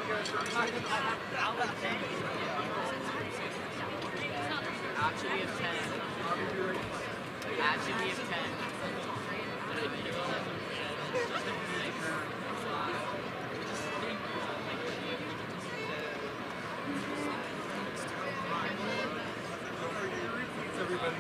Actually, of 10. Actually, of 10. Everybody.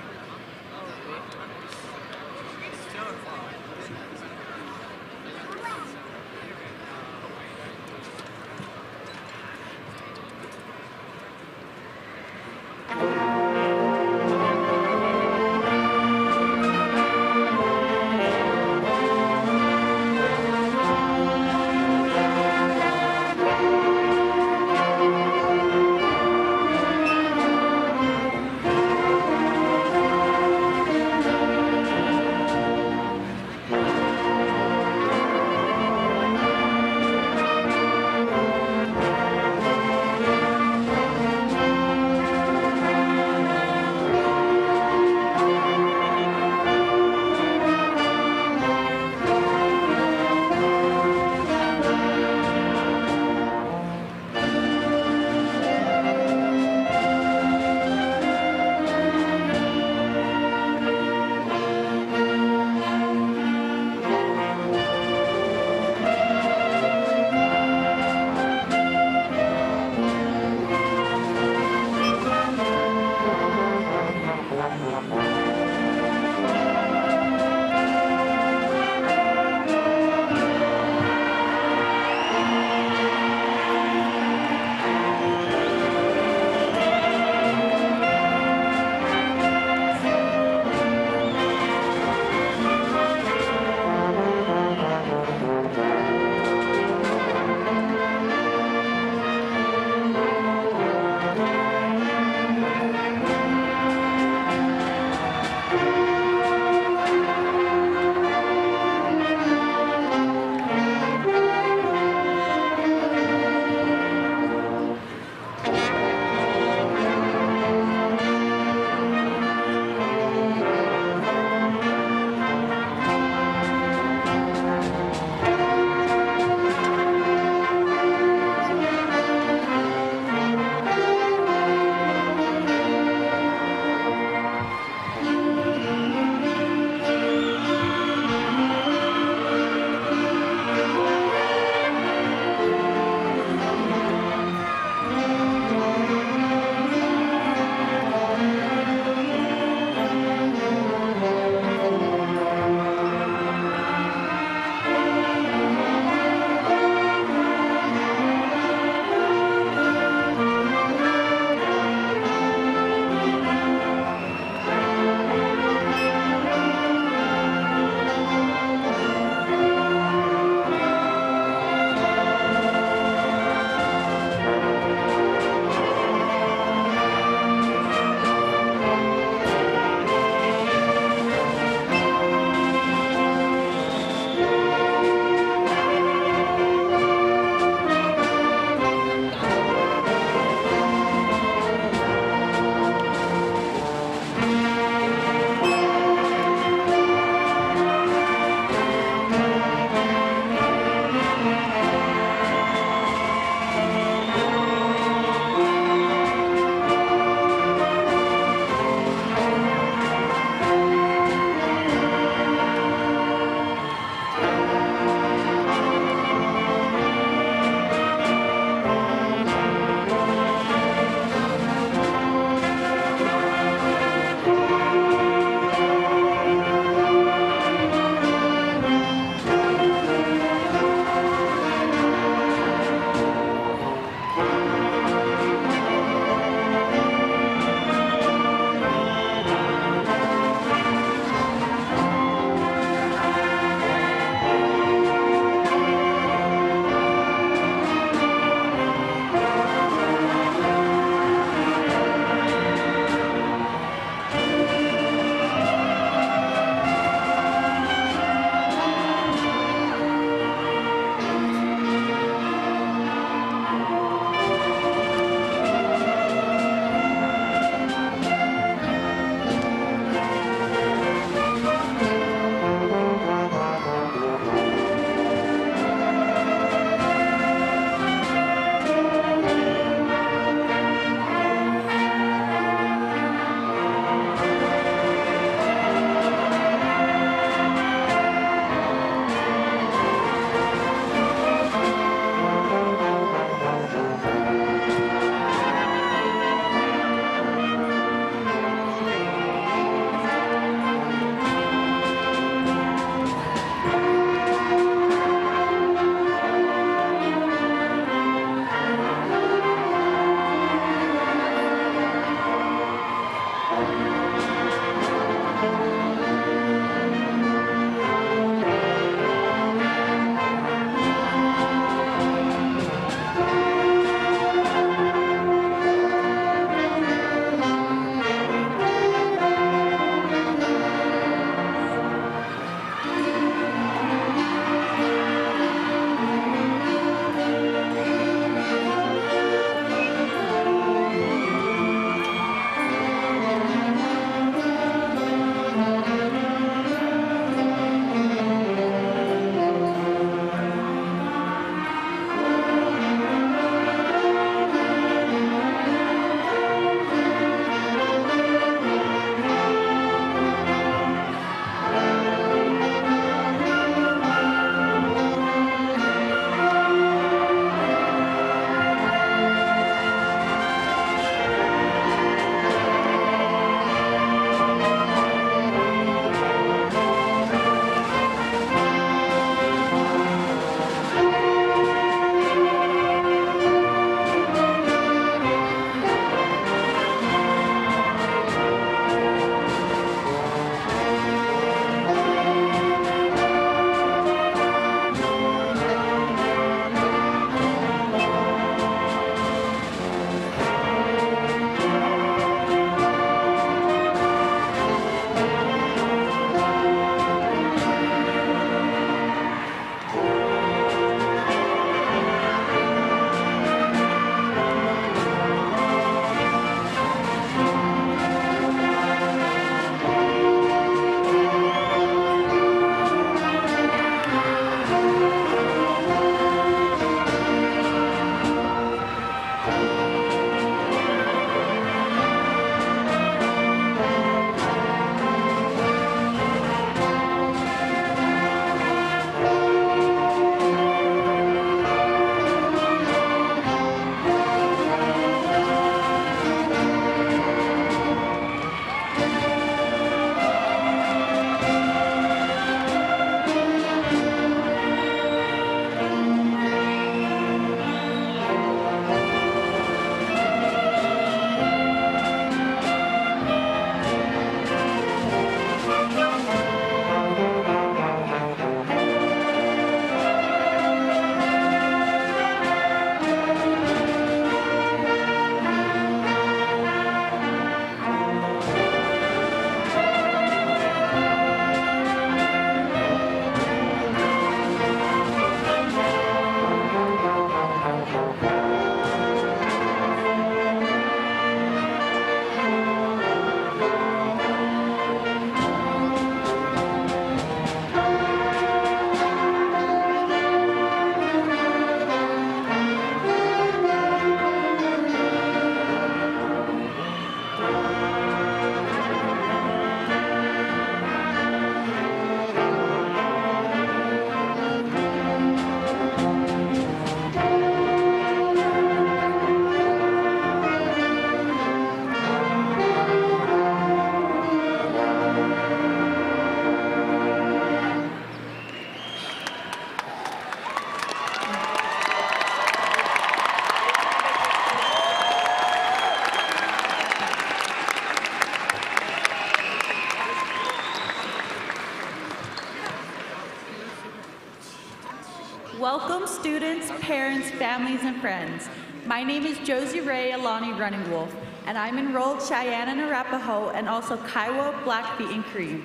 Welcome students, parents, families, and friends. My name is Josie Ray Alani Running Wolf, and I'm enrolled Cheyenne and Arapaho, and also Kiowa, Blackfeet, and Cree.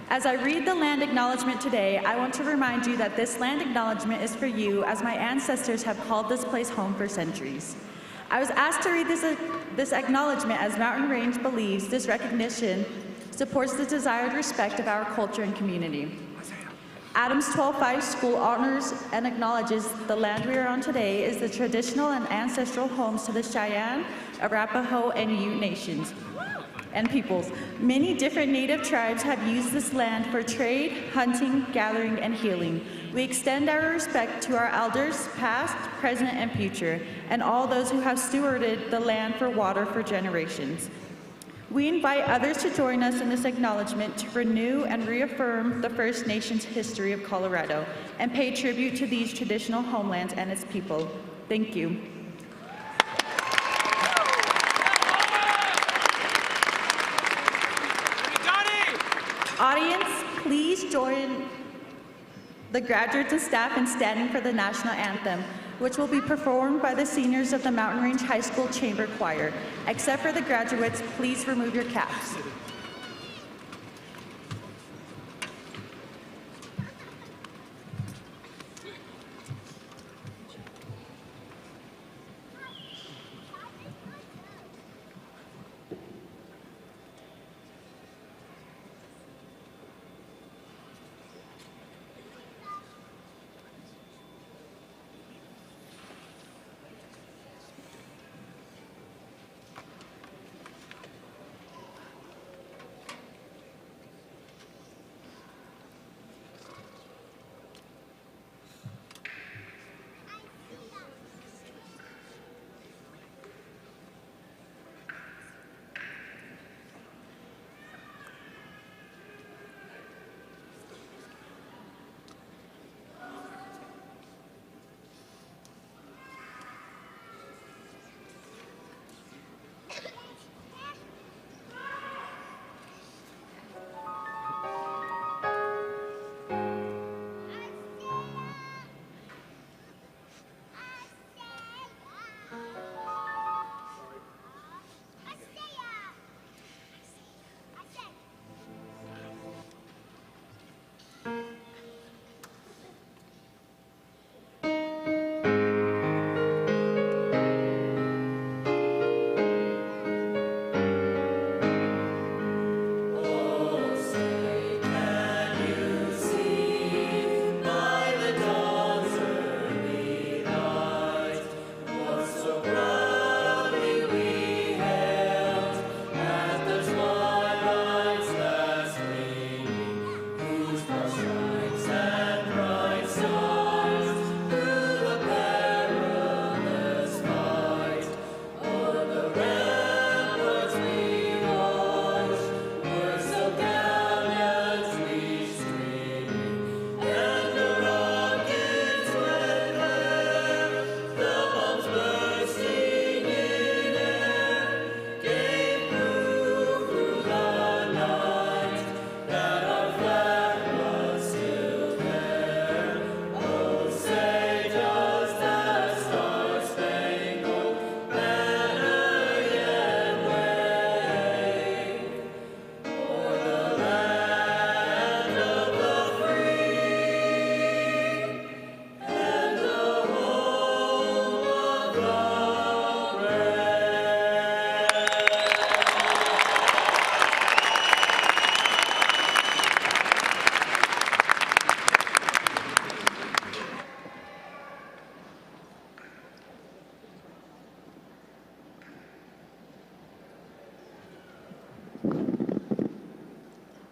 As I read the land acknowledgement today, I want to remind you that this land acknowledgement is for you, as my ancestors have called this place home for centuries. I was asked to read this acknowledgement as Mountain Range believes this recognition supports the desired respect of our culture and community. Adams 12-5 School honors and acknowledges the land we are on today is the traditional and ancestral homes to the Cheyenne, Arapaho, and Ute nations and peoples. Many different native tribes have used this land for trade, hunting, gathering, and healing. We extend our respect to our elders, past, present, and future, and all those who have stewarded the land for water for generations. We invite others to join us in this acknowledgement to renew and reaffirm the First Nations history of Colorado and pay tribute to these traditional homelands and its people. Thank you. Audience, please join the graduates and staff in standing for the national anthem, which will be performed by the seniors of the Mountain Range High School Chamber Choir. Except for the graduates, please remove your caps.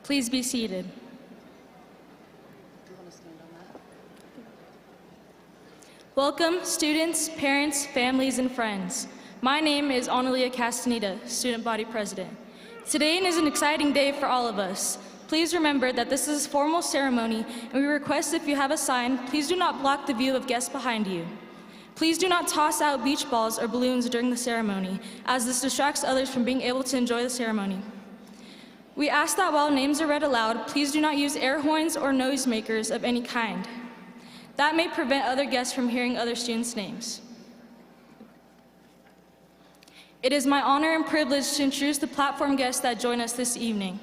Please be seated. Welcome, students, parents, families, and friends. My name is Analia Castaneda, Student Body President. Today is an exciting day for all of us. Please remember that this is a formal ceremony, and we request if you have a sign, please do not block the view of guests behind you. Please do not toss out beach balls or balloons during the ceremony, as this distracts others from being able to enjoy the ceremony. We ask that while names are read aloud, please do not use air horns or noisemakers of any kind. That may prevent other guests from hearing other students' names. It is my honor and privilege to introduce the platform guests that join us this evening.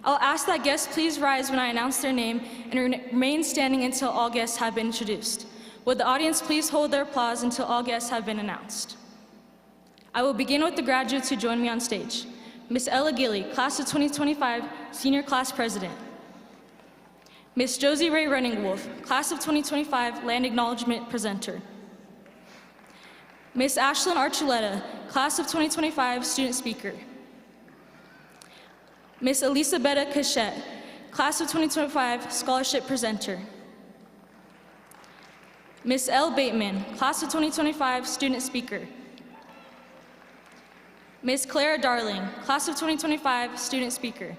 I'll ask that guests please rise when I announce their name and remain standing until all guests have been introduced. Would the audience please hold their applause until all guests have been announced? I will begin with the graduates who join me on stage. Ms. Ella Gilly, Class of 2025, Senior Class President. Ms. Josie Ray Running Wolf, Class of 2025, Land Acknowledgement Presenter. Ms. Ashlyn Archuleta, Class of 2025, Student Speaker. Ms. Elisabetta Cachette, Class of 2025, Scholarship Presenter. Ms. L. Bateman, Class of 2025, Student Speaker. Ms. Clara Darling, Class of 2025, Student Speaker.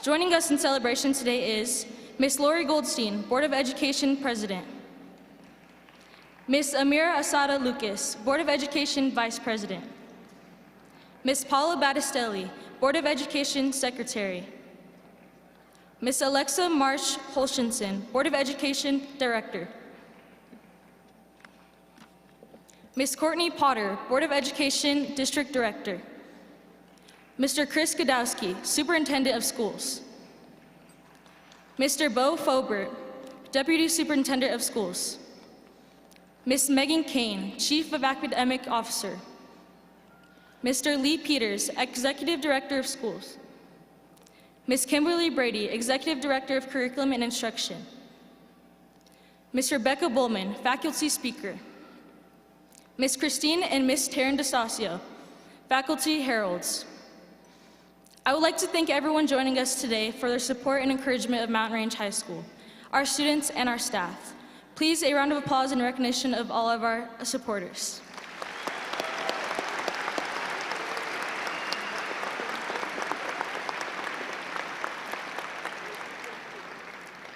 Joining us in celebration today is Ms. Lori Goldstein, Board of Education President. Ms. Amira Asada Lucas, Board of Education Vice President. Ms. Paula Battistelli, Board of Education Secretary. Ms. Alexa Marsh Holshinson, Board of Education Director. Ms. Courtney Potter, Board of Education District Director. Mr. Chris Godowski, Superintendent of Schools. Mr. Bo Faubert, Deputy Superintendent of Schools. Ms. Megan Kane, Chief of Academic Officer. Mr. Lee Peters, Executive Director of Schools. Ms. Kimberly Brady, Executive Director of Curriculum and Instruction. Ms. Rebecca Bullman, Faculty Speaker. Ms. Christine and Ms. Taryn DeStasio, Faculty Heralds. I would like to thank everyone joining us today for their support and encouragement of Mountain Range High School, our students, and our staff. Please, a round of applause in recognition of all of our supporters.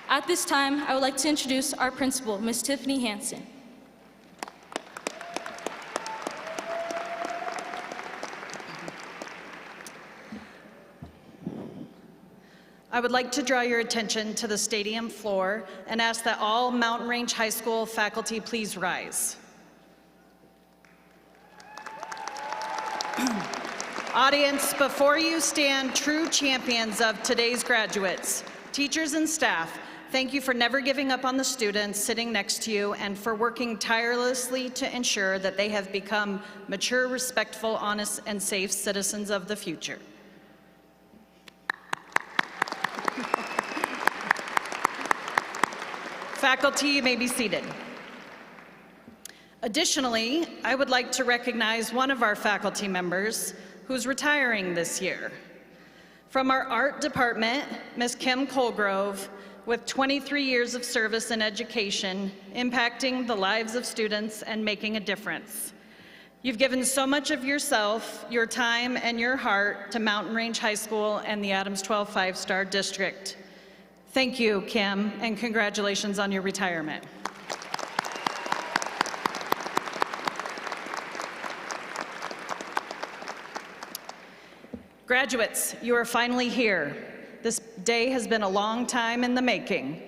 At this time, I would like to introduce our principal, Ms. Tiffany Hansen. I would like to draw your attention to the stadium floor and ask that all Mountain Range High School faculty please rise. Audience, before you stand true champions of today's graduates, teachers and staff, thank you for never giving up on the students sitting next to you and for working tirelessly to ensure that they have become mature, respectful, honest, and safe citizens of the future. Faculty, you may be seated. Additionally, I would like to recognize one of our faculty members who's retiring this year. From our art department, Ms. Kim Colgrove, with 23 years of service in education, impacting the lives of students and making a difference. You've given so much of yourself, your time, and your heart to Mountain Range High School and the Adams 12 5-star District. Thank you, Kim, and congratulations on your retirement. Graduates, you are finally here. This day has been a long time in the making.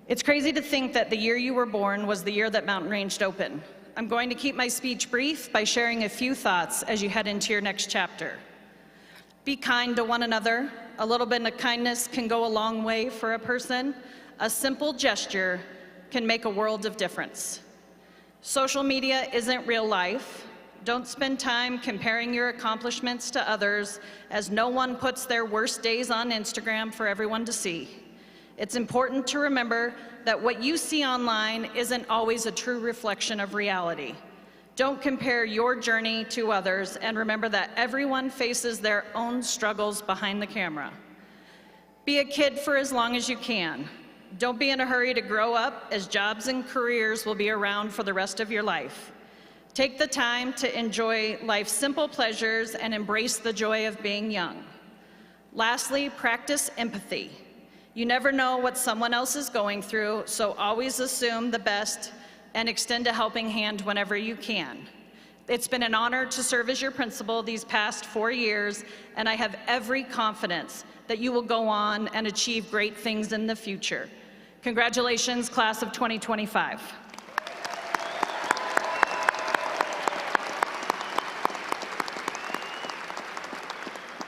It's crazy to think that the year you were born was the year that Mountain Range opened. I'm going to keep my speech brief by sharing a few thoughts as you head into your next chapter. Be kind to one another. A little bit of kindness can go a long way for a person. A simple gesture can make a world of difference. Social media isn't real life. Don't spend time comparing your accomplishments to others, as no one puts their worst days on Instagram for everyone to see. It's important to remember that what you see online isn't always a true reflection of reality. Don't compare your journey to others, and remember that everyone faces their own struggles behind the camera. Be a kid for as long as you can. Don't be in a hurry to grow up, as jobs and careers will be around for the rest of your life. Take the time to enjoy life's simple pleasures and embrace the joy of being young. Lastly, practice empathy. You never know what someone else is going through, so always assume the best and extend a helping hand whenever you can. It's been an honor to serve as your principal these past 4 years, and I have every confidence that you will go on and achieve great things in the future. Congratulations, class of 2025.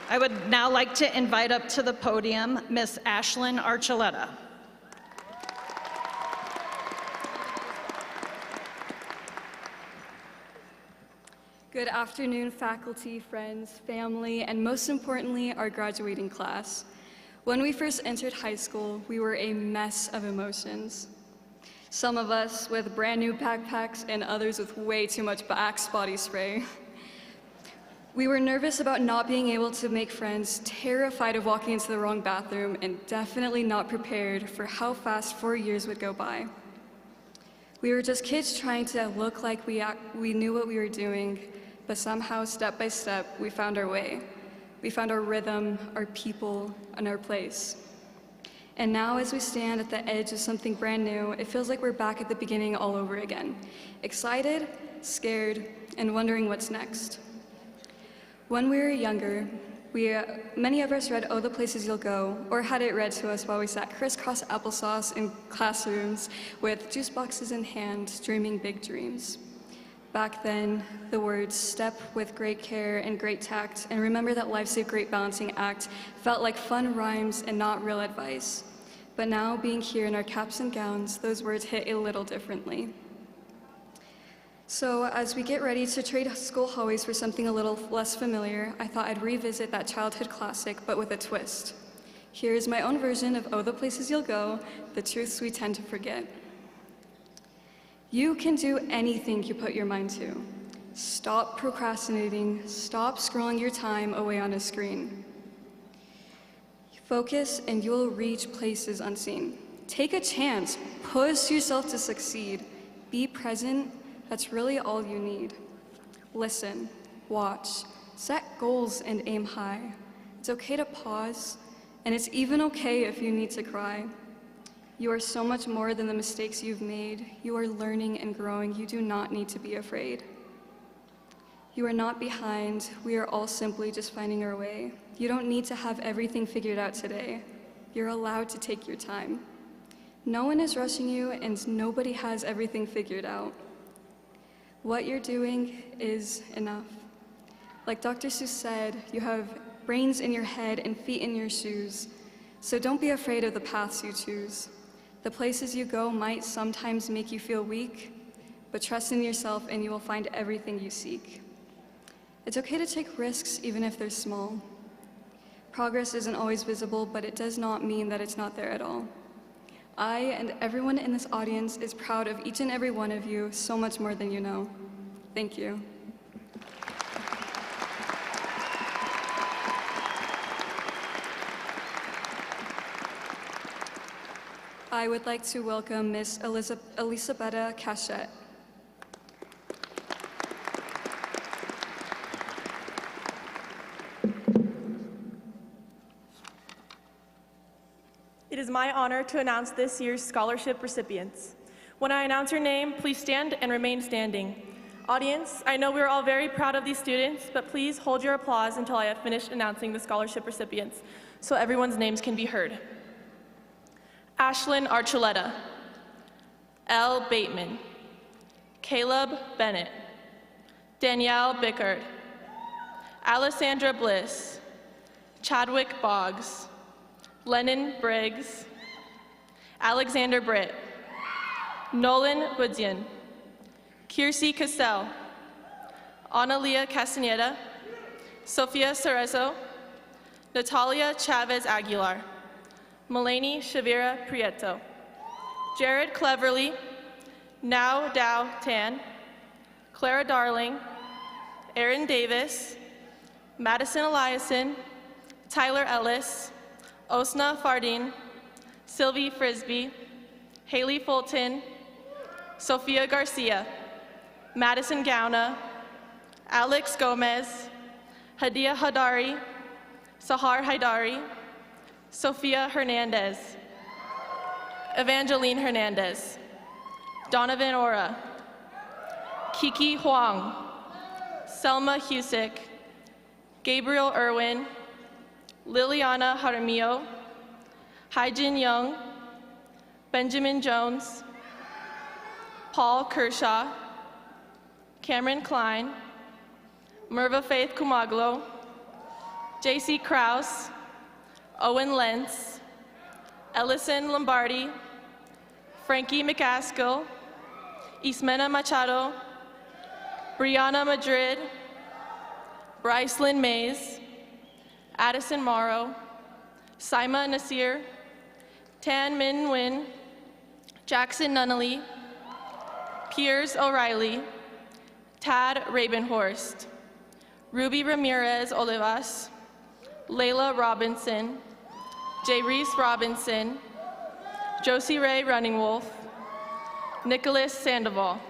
I would now like to invite up to the podium Miss Ashlyn Archuleta. Good afternoon, faculty, friends, family, and most importantly, our graduating class. When we first entered high school, we were a mess of emotions. Some of us with brand new backpacks and others with way too much Axe body spray. We were nervous about not being able to make friends, terrified of walking into the wrong bathroom, and definitely not prepared for how fast 4 years would go by. We were just kids trying to look like we knew what we were doing, but somehow, step by step, we found our way. We found our rhythm, our people, and our place. And now, as we stand at the edge of something brand new, it feels like we're back at the beginning all over again. Excited, scared, and wondering what's next. When we were younger, many of us read Oh, the Places You'll Go, or had it read to us while we sat crisscross applesauce in classrooms with juice boxes in hand, dreaming big dreams. Back then, the words step with great care and great tact, and remember that life's a great balancing act, felt like fun rhymes and not real advice. But now, being here in our caps and gowns, those words hit a little differently. So as we get ready to trade school hallways for something a little less familiar, I thought I'd revisit that childhood classic, but with a twist. Here's my own version of Oh, the Places You'll Go, the truths we tend to forget. You can do anything you put your mind to. Stop procrastinating, stop scrolling your time away on a screen. Focus and you'll reach places unseen. Take a chance, push yourself to succeed. Be present. That's really all you need. Listen, watch, set goals and aim high. It's okay to pause, and it's even okay if you need to cry. You are so much more than the mistakes you've made. You are learning and growing. You do not need to be afraid. You are not behind. We are all simply just finding our way. You don't need to have everything figured out today. You're allowed to take your time. No one is rushing you, and nobody has everything figured out. What you're doing is enough. Like Dr. Seuss said, you have brains in your head and feet in your shoes. So don't be afraid of the paths you choose. The places you go might sometimes make you feel weak, but trust in yourself and you will find everything you seek. It's okay to take risks even if they're small. Progress isn't always visible, but it does not mean that it's not there at all. I and everyone in this audience is proud of each and every one of you so much more than you know. Thank you. I would like to welcome Miss Elisabetta Cachette. It is my honor to announce this year's scholarship recipients. When I announce your name, please stand and remain standing. Audience, I know we are all very proud of these students, but please hold your applause until I have finished announcing the scholarship recipients so everyone's names can be heard. Ashlyn Archuleta, Elle Bateman, Caleb Bennett, Danielle Bickard, Alessandra Bliss, Chadwick Boggs, Lennon Briggs, Alexander Britt, Nolan Woodsian, Kiersey Cassell, Analia Castaneda, Sofia Cerezo, Natalia Chavez Aguilar, Melanie Shavira Prieto, Jared Cleverly, Now Dow Tan, Clara Darling, Aaron Davis, Madison Eliason, Tyler Ellis, Osna Fardin, Sylvie Frisbee, Haley Fulton, Sophia Garcia, Madison Gauna, Alex Gomez, Hadia Hadari, Sahar Haidari, Sophia Hernandez, Evangeline Hernandez, Donovan Ora, Kiki Huang, Selma Husick, Gabriel Irwin, Liliana Jaramillo, Haijin Young, Benjamin Jones, Paul Kershaw, Cameron Klein, Merva Faith Kumaglo, J.C. Kraus, Owen Lentz, Ellison Lombardi, Frankie McCaskill, Ismena Machado, Brianna Madrid, Brycelyn Mays, Addison Morrow, Saima Nasir, Tan Min Nguyen, Jackson Nunnally, Piers O'Reilly, Tad Rabenhorst, Ruby Ramirez Olivas, Layla Robinson, J. Reese Robinson, Josie Ray Running Wolf, Nicholas Sandoval,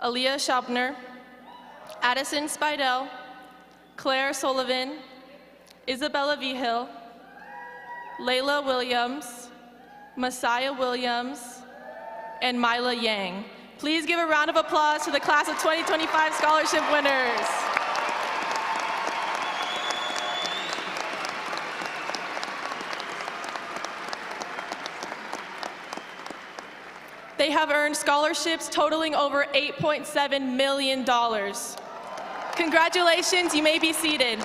Aaliyah Schaubner, Addison Spidell, Claire Sullivan, Isabella Vigil, Layla Williams, Messiah Williams, and Mila Yang. Please give a round of applause to the class of 2025 scholarship winners. They have earned scholarships totaling over $8.7 million. Congratulations, you may be seated.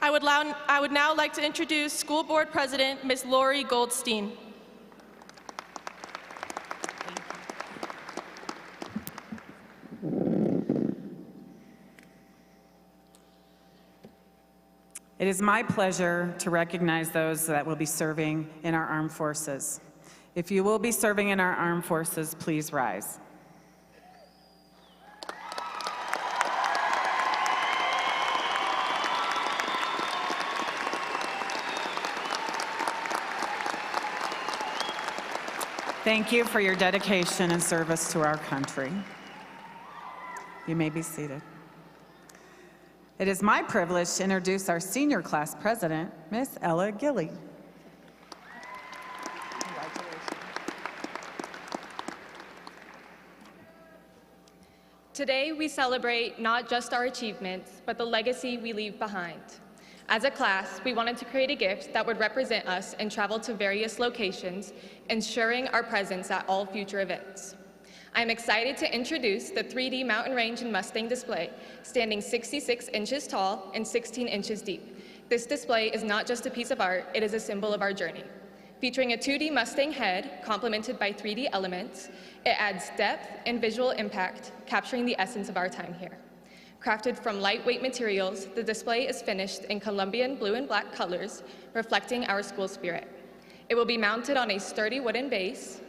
I would now like to introduce School Board President, Ms. Lori Goldstein. It is my pleasure to recognize those that will be serving in our armed forces. If you will be serving in our armed forces, please rise. Thank you for your dedication and service to our country. You may be seated. It is my privilege to introduce our senior class president, Miss Ella Gilley. Today, we celebrate not just our achievements, but the legacy we leave behind. As a class, we wanted to create a gift that would represent us and travel to various locations, ensuring our presence at all future events. I'm excited to introduce the 3D Mountain Range and Mustang display, standing 66 inches tall and 16 inches deep. This display is not just a piece of art, it is a symbol of our journey. Featuring a 2D Mustang head complemented by 3D elements, it adds depth and visual impact, capturing the essence of our time here. Crafted from lightweight materials, the display is finished in Colombian blue and black colors, reflecting our school spirit. It will be mounted on a sturdy wooden base,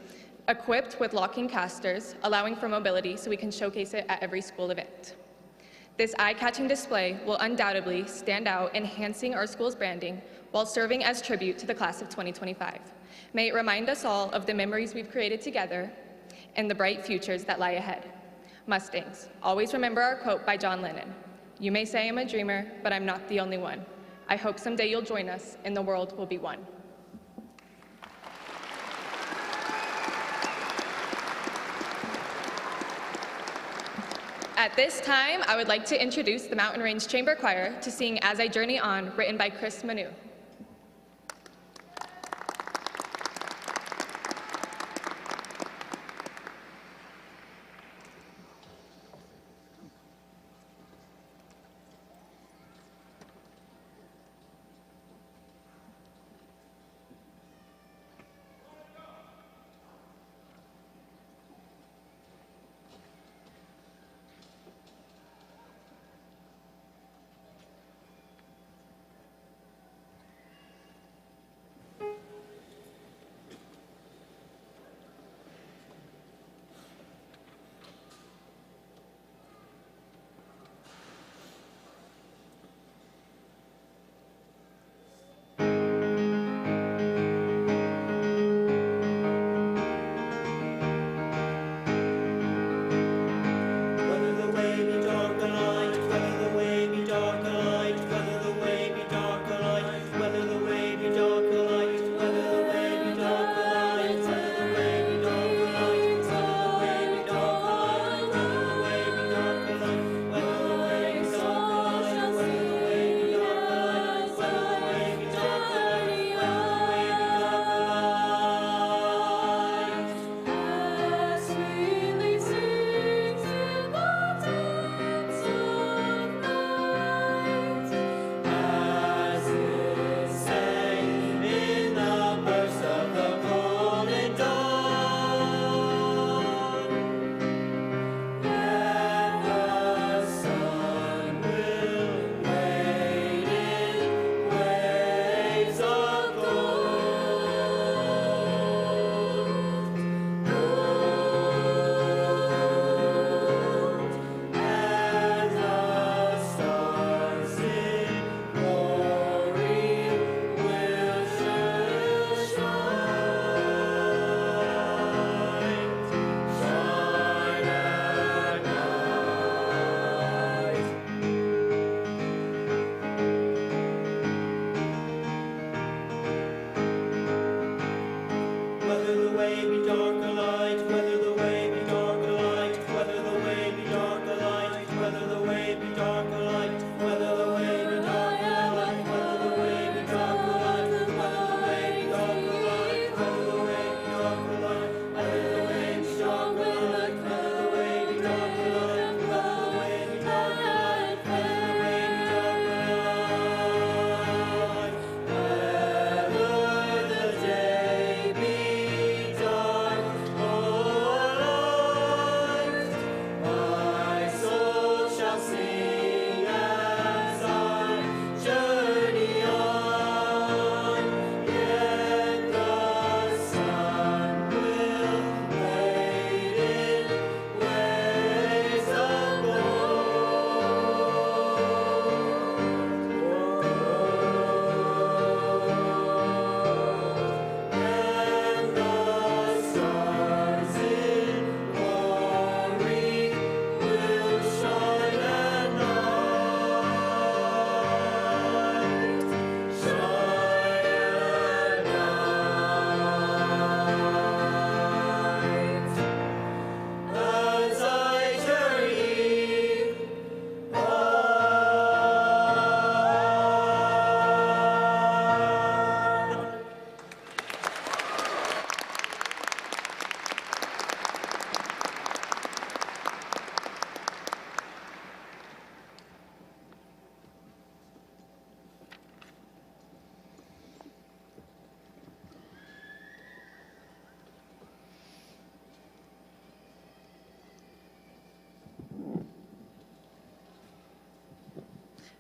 equipped with locking casters, allowing for mobility so we can showcase it at every school event. This eye-catching display will undoubtedly stand out, enhancing our school's branding while serving as tribute to the class of 2025. May it remind us all of the memories we've created together and the bright futures that lie ahead. Mustangs, always remember our quote by John Lennon. You may say I'm a dreamer, but I'm not the only one. I hope someday you'll join us and the world will be one. At this time, I would like to introduce the Mountain Range Chamber Choir to sing As I Journey On, written by Chris Manu.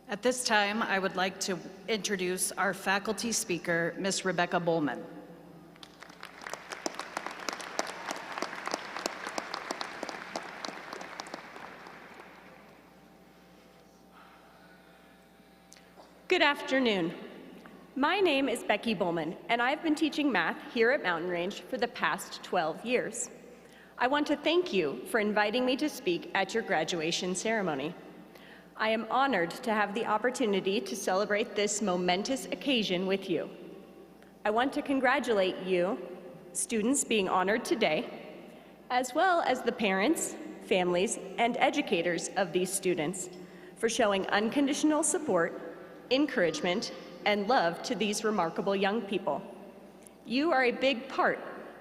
At this time, I would like to introduce our faculty speaker, Ms. Rebecca Bowman. Good afternoon. My name is Becky Bowman, and I've been teaching math here at Mountain Range for the past 12 years. I want to thank you for inviting me to speak at your graduation ceremony. I am honored to have the opportunity to celebrate this momentous occasion with you. I want to congratulate you, students being honored today, as well as the parents, families, and educators of these students for showing unconditional support, encouragement, and love to these remarkable young people. You are a big part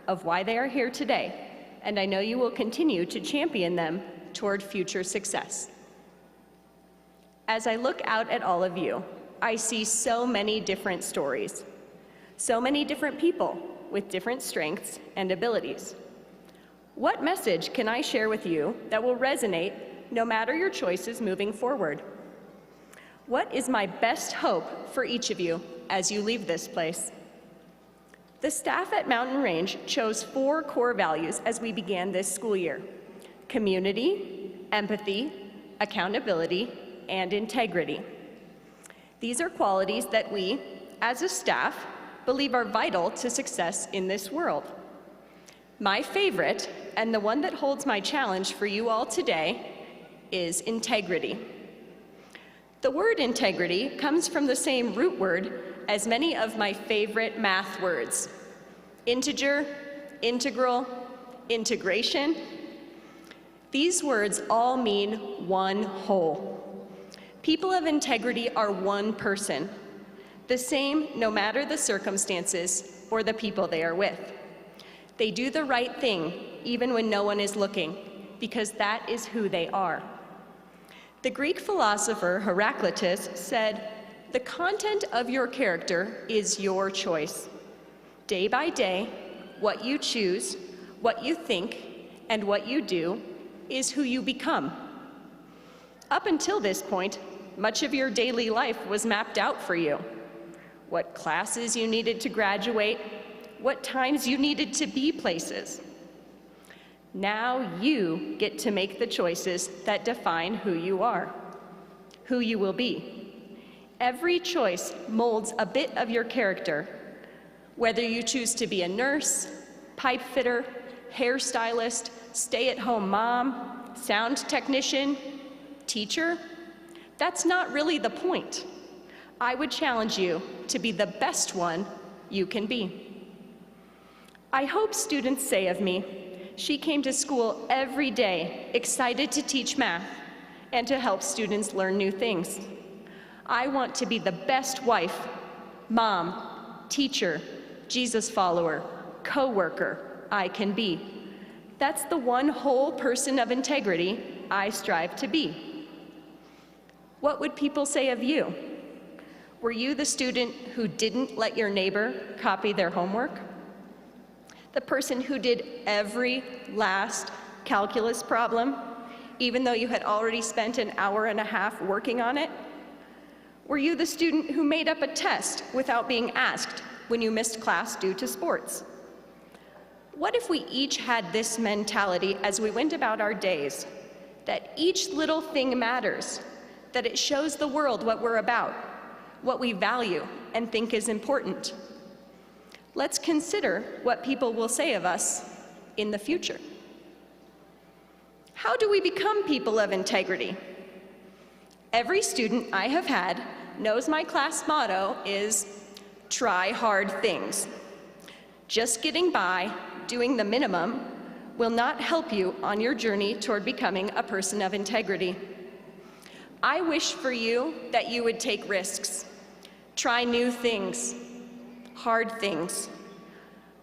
of why they are here today, and I know you will continue to champion them toward future success. As I look out at all of you, I see so many different stories, so many different people with different strengths and abilities. What message can I share with you that will resonate no matter your choices moving forward? What is my best hope for each of you as you leave this place? The staff at Mountain Range chose 4 core values as we began this school year: community, empathy, accountability, and integrity. These are qualities that we, as a staff, believe are vital to success in this world. My favorite, and the one that holds my challenge for you all today, is integrity. The word integrity comes from the same root word as many of my favorite math words: integer, integral, integration. These words all mean one whole. People of integrity are one person, the same no matter the circumstances or the people they are with. They do the right thing even when no one is looking, because that is who they are. The Greek philosopher Heraclitus said, "The content of your character is your choice. Day by day, what you choose, what you think, and what you do is who you become." Up until this point, much of your daily life was mapped out for you. What classes you needed to graduate, what times you needed to be places. Now you get to make the choices that define who you are, who you will be. Every choice molds a bit of your character, whether you choose to be a nurse, pipe fitter, hairstylist, stay-at-home mom, sound technician, teacher. That's not really the point. I would challenge you to be the best one you can be. I hope students say of me, "She came to school every day excited to teach math and to help students learn new things." I want to be the best wife, mom, teacher, Jesus follower, co-worker I can be. That's the one whole person of integrity I strive to be. What would people say of you? Were you the student who didn't let your neighbor copy their homework? The person who did every last calculus problem, even though you had already spent an hour and a half working on it? Were you the student who made up a test without being asked when you missed class due to sports? What if we each had this mentality as we went about our days, that each little thing matters, that it shows the world what we're about, what we value and think is important? Let's consider what people will say of us in the future. How do we become people of integrity? Every student I have had knows my class motto is, "Try hard things." Just getting by, doing the minimum, will not help you on your journey toward becoming a person of integrity. I wish for you that you would take risks, try new things, hard things.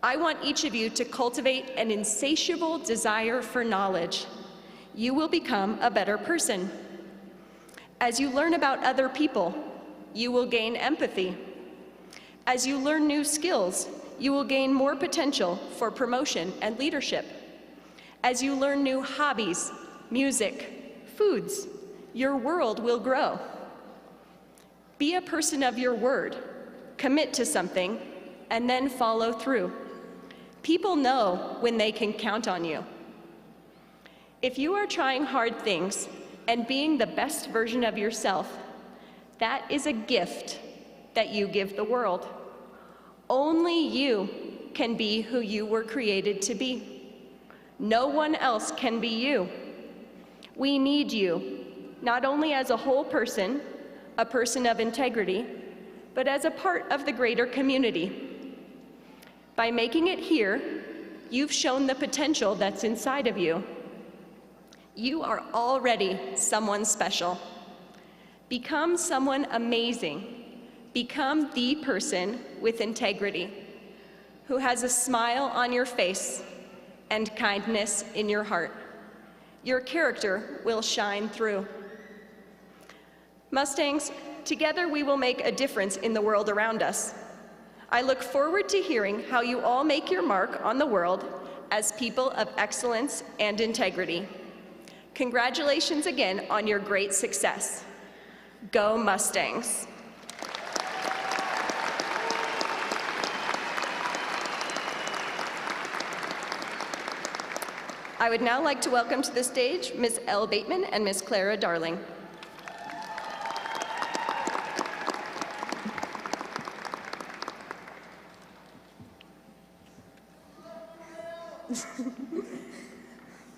I want each of you to cultivate an insatiable desire for knowledge. You will become a better person. As you learn about other people, you will gain empathy. As you learn new skills, you will gain more potential for promotion and leadership. As you learn new hobbies, music, foods, your world will grow. Be a person of your word. Commit to something, and then follow through. People know when they can count on you. If you are trying hard things and being the best version of yourself, that is a gift that you give the world. Only you can be who you were created to be. No one else can be you. We need you, not only as a whole person, a person of integrity, but as a part of the greater community. By making it here, you've shown the potential that's inside of you. You are already someone special. Become someone amazing. Become the person with integrity, who has a smile on your face and kindness in your heart. Your character will shine through. Mustangs, together we will make a difference in the world around us. I look forward to hearing how you all make your mark on the world as people of excellence and integrity. Congratulations again on your great success. Go Mustangs! I would now like to welcome to the stage Ms. Elle Bateman and Ms. Clara Darling.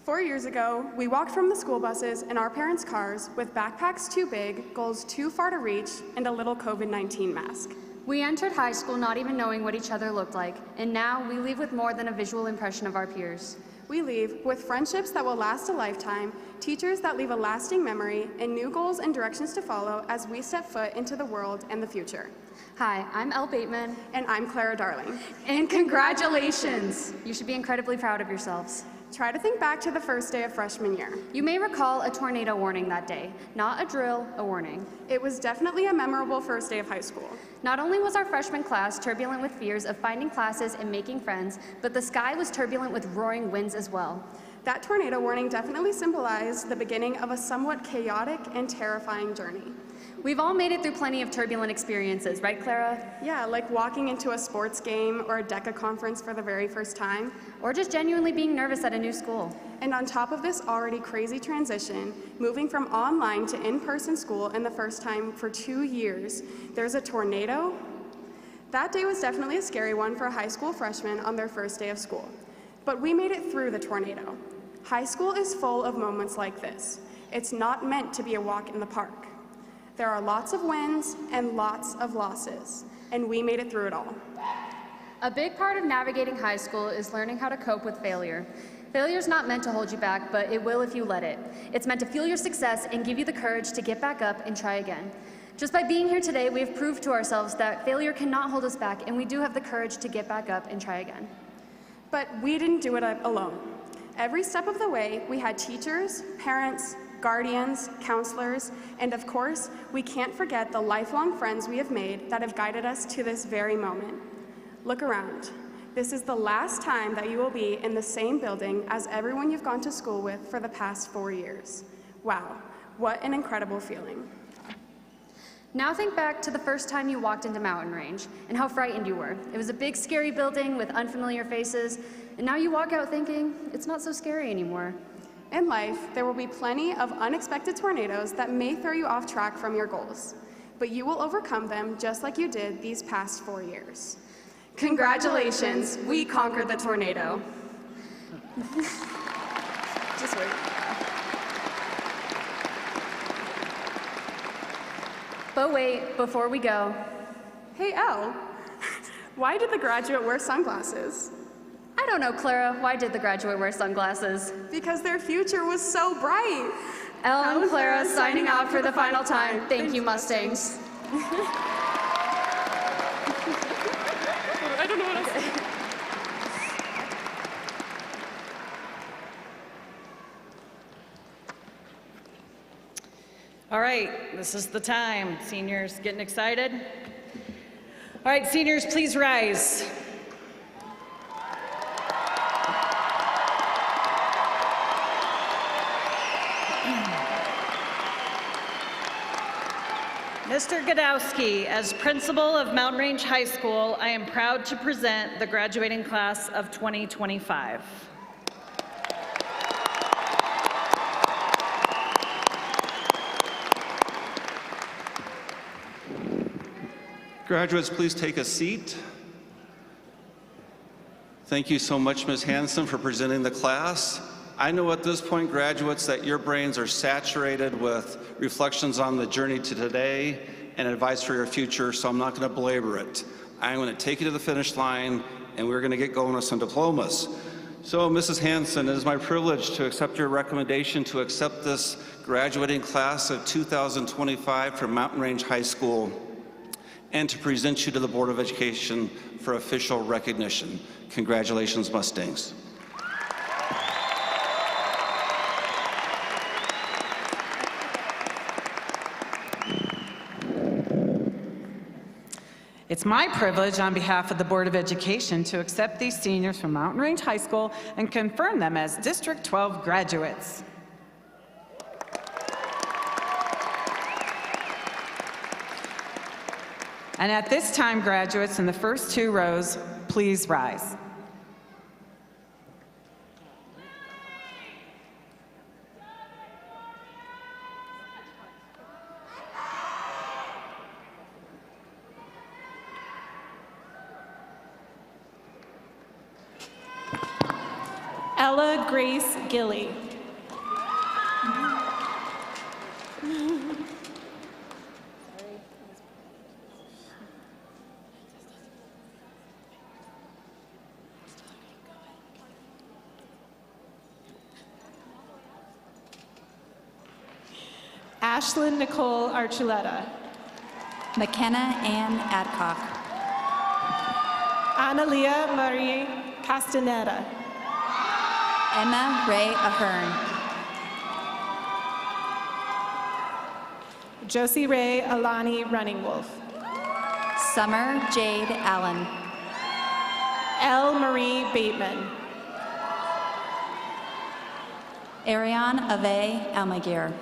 Four years ago, we walked from the school buses in our parents' cars with backpacks too big, goals too far to reach, and a little COVID-19 mask. We entered high school not even knowing what each other looked like, and now we leave with more than a visual impression of our peers. We leave with friendships that will last a lifetime, teachers that leave a lasting memory, and new goals and directions to follow as we step foot into the world and the future. Hi, I'm Elle Bateman. And I'm Clara Darling. And congratulations! You should be incredibly proud of yourselves. Try to think back to the first day of freshman year. You may recall a tornado warning that day. Not a drill, a warning. It was definitely a memorable first day of high school. Not only was our freshman class turbulent with fears of finding classes and making friends, but the sky was turbulent with roaring winds as well. That tornado warning definitely symbolized the beginning of a somewhat chaotic and terrifying journey. We've all made it through plenty of turbulent experiences, right, Clara? Yeah, like walking into a sports game or a DECA conference for the very first time. Or just genuinely being nervous at a new school. And on top of this already crazy transition, moving from online to in-person school in the first time for 2 years, there's a tornado. That day was definitely a scary one for a high school freshman on their first day of school. But we made it through the tornado. High school is full of moments like this. It's not meant to be a walk in the park. There are lots of wins and lots of losses, and we made it through it all. A big part of navigating high school is learning how to cope with failure. Failure's not meant to hold you back, but it will if you let it. It's meant to fuel your success and give you the courage to get back up and try again. Just by being here today, we have proved to ourselves that failure cannot hold us back, and we do have the courage to get back up and try again. But we didn't do it alone. Every step of the way, we had teachers, parents, guardians, counselors, and of course, we can't forget the lifelong friends we have made that have guided us to this very moment. Look around. This is the last time that you will be in the same building as everyone you've gone to school with for the past 4 years. Wow, what an incredible feeling. Now think back to the first time you walked into Mountain Range and how frightened you were. It was a big, scary building with unfamiliar faces, and now you walk out thinking, it's not so scary anymore. In life, there will be plenty of unexpected tornadoes that may throw you off track from your goals, but you will overcome them just like you did these past 4 years. Congratulations, we conquered the tornado. Just wait. But wait, before we go. Hey, Elle, why did the graduate wear sunglasses? I don't know, Clara, why did the graduate wear sunglasses? Because their future was so bright. Elle and Clara signing out for the final time. Thank you, Mustangs. I don't know what else. All right, this is the time. Seniors getting excited? All right, seniors, please rise. Mr. Godowski, as principal of Mountain Range High School, I am proud to present the graduating class of 2025. Graduates, please take a seat. Thank you so much, Ms. Hanson, for presenting the class. I know at this point, graduates, that your brains are saturated with reflections on the journey to today and advice for your future, so I'm not going to belabor it. I'm going to take you to the finish line, and we're going to get going with some diplomas. So, Mrs. Hanson, it is my privilege to accept your recommendation to accept this graduating class of 2025 from Mountain Range High School and to present you to the Board of Education for official recognition. Congratulations, Mustangs. It's my privilege on behalf of the Board of Education to accept these seniors from Mountain Range High School and confirm them as District 12 graduates. And at this time, graduates in the first two rows, please rise. Ella Grace Gilly. Ashlyn Nicole Archuleta. McKenna Ann Adcock. Analia Marie Castaneda. Emma Ray Ahern. Josie Ray Alani Running Wolf. Summer Jade Allen. Elle Marie Bateman. Ariane Ave Almaguer.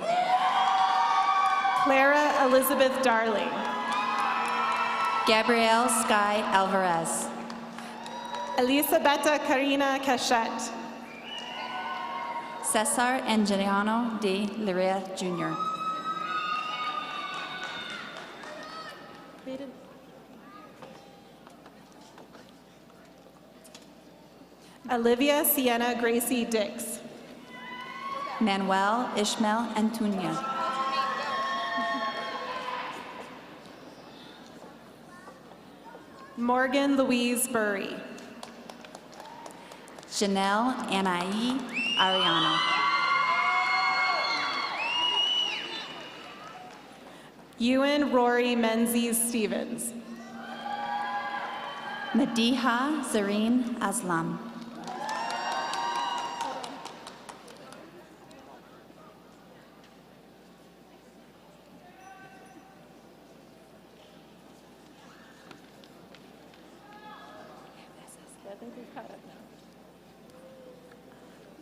Clara Elizabeth Darling. Gabrielle Sky Alvarez. Elisabetta Karina Cachette. Cesar Angeliano de Liria Jr. Olivia Sienna Gracie Dix. Manuel Ishmael Antunia. Morgan Louise Burry. Janelle Anai Ariano. Ewan Rory Menzies Stevens. Madiha Zareen Aslam.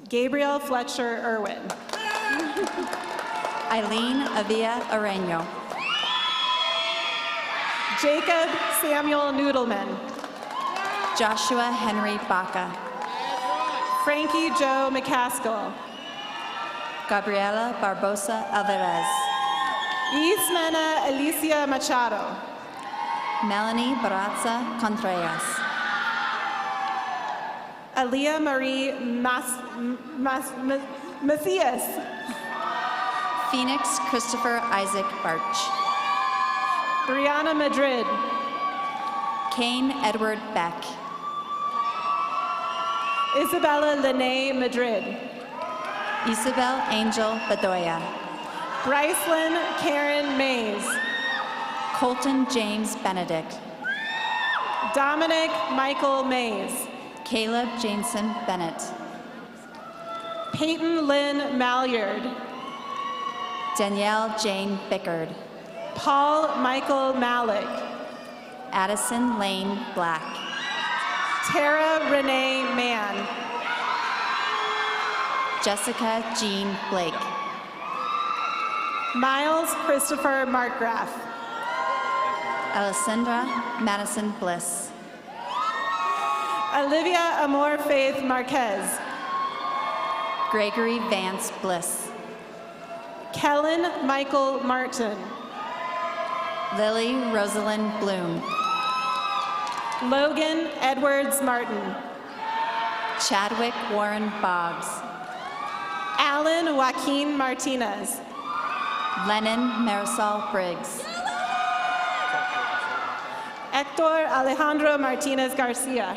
Gabriel Fletcher Irwin. Eileen Avia Areno. Jacob Samuel Noodleman. Joshua Henry Baca. Frankie Joe McCaskill. Gabriela Barbosa Alvarez. Ismena Alicia Machado. Melanie Barazza Contreras. Aaliyah Marie Macias. Phoenix Christopher Isaac Barch. Brianna Madrid. Kane Edward Beck. Isabella Lene Madrid. Isabel Angel Bedoya. Brycelyn Karen Mays. Colton James Benedict. Dominic Michael Mays. Caleb Jameson Bennett. Peyton Lynn Malyard. Danielle Jane Bickard. Paul Michael Malik. Addison Lane Black. Tara Renee Mann. Jessica Jean Blake. Miles Christopher Markgraf. Alessandra Madison Bliss. Olivia Amor Faith Marquez. Gregory Vance Bliss. Kellen Michael Martin. Lily Rosalind Bloom. Logan Edwards Martin. Chadwick Warren Boggs. Alan Joaquin Martinez. Lennon Marisol Briggs. Hector Alejandro Martinez Garcia.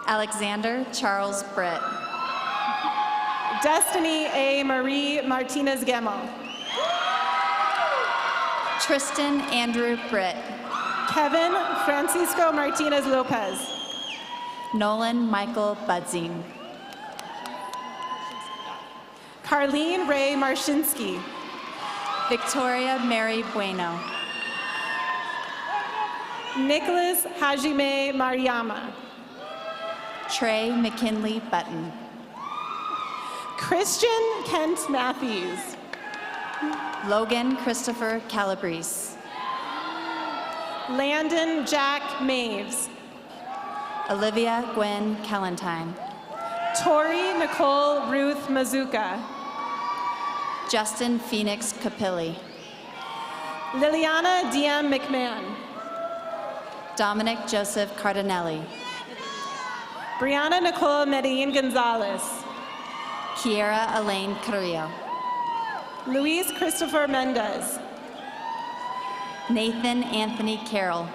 Alexander Charles Britt. Destiny A. Marie Martinez Gemmel. Tristan Andrew Britt. Kevin Francisco Martinez Lopez. Nolan Michael Budzine. Carlene Ray Marshinsky. Victoria Mary Bueno. Nicholas Hajime Mariama. Trey McKinley Button. Christian Kent Matthews. Logan Christopher Calabrese. Landon Jack Maves. Olivia Gwen Callentine. Tori Nicole Ruth Mazuka. Justin Phoenix Capilli. Liliana DM McMahon. Dominic Joseph Cardinelli. Brianna Nicole Medellin Gonzalez. Kiera Elaine Carrillo. Luis Christopher Mendez. Nathan Anthony Carroll.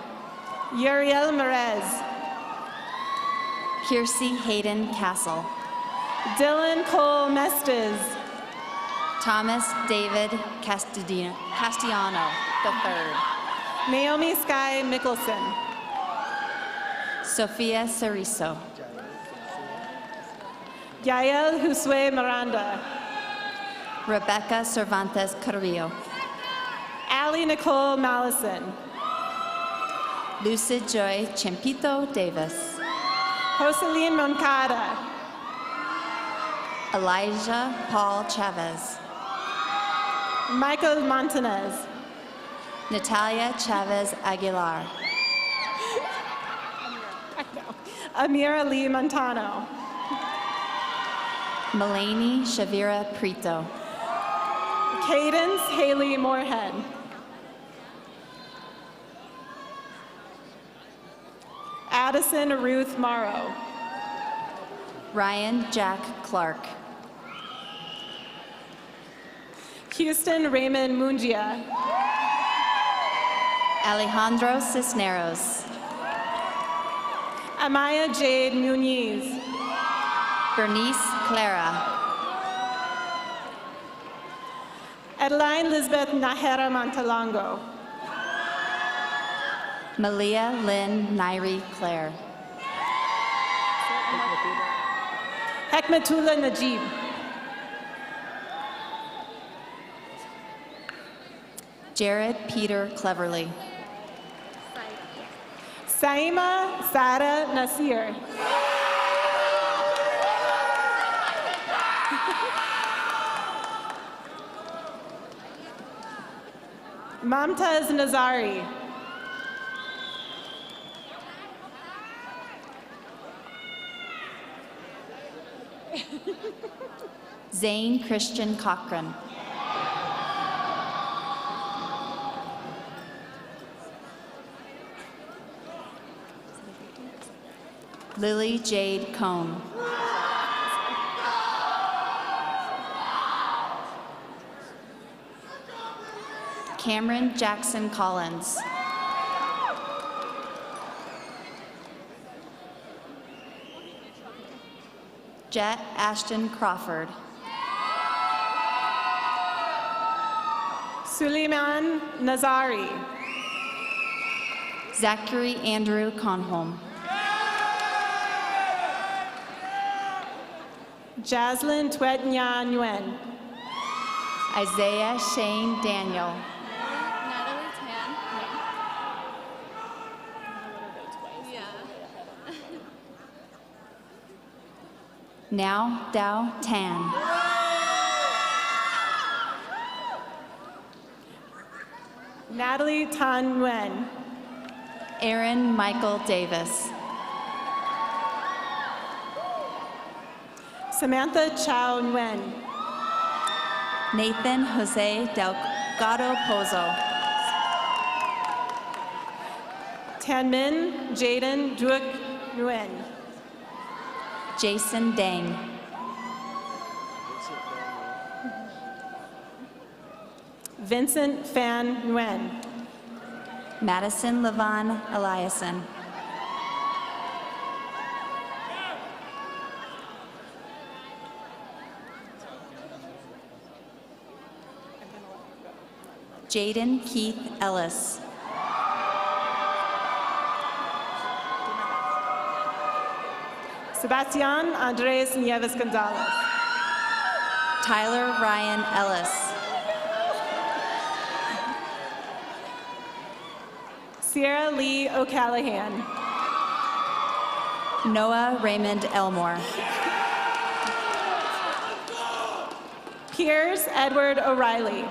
Uriel Merez. Kiersey Hayden Castle. Dylan Cole Mestes. Thomas David Castellano III. Naomi Sky Mickelson. Sofia Cerizo. Yael Josue Miranda. Rebecca Cervantes Carrillo. Allie Nicole Mallison. Lucid Joy Chempito Davis. Jocelyn Moncada. Elijah Paul Chavez. Michael Montanez. Natalia Chavez Aguilar. Amira Lee Montano. Melanie Shavira Prito. Cadence Haley Moorhead. Addison Ruth Morrow. Ryan Jack Clark. Houston Raymond Mungia. Alejandro Cisneros. Amaya Jade Muniz. Bernice Clara. Adeline Lisbeth Nahera Montalongo. Malia Lynn Nairi Claire. Hekmatullah Najib. Jared Peter Cleverly. Saima Sara Nasir. Mamtaz Nazari. Zane Christian Cochran. Lily Jade Cohn. Cameron Jackson Collins. Jet Ashton Crawford. Suleiman Nazari. Zachary Andrew Conholm. Jaslyn Tuet Nha Nguyen. Isaiah Shane Daniel. Natalie Tan. Yeah. Now Dao Tan. Natalie Tan Nguyen. Aaron Michael Davis. Samantha Chow Nguyen. Nathan Jose Delgado Pozo. Tanmin Jaden Duok Nguyen. Jason Dang. Vincent Fan Nguyen. Madison Levon Eliason. Jaden Keith Ellis. Sebastian Andres Nieves Gonzalez. Tyler Ryan Ellis. Sierra Lee O'Callahan. Noah Raymond Elmore. Piers Edward O'Reilly.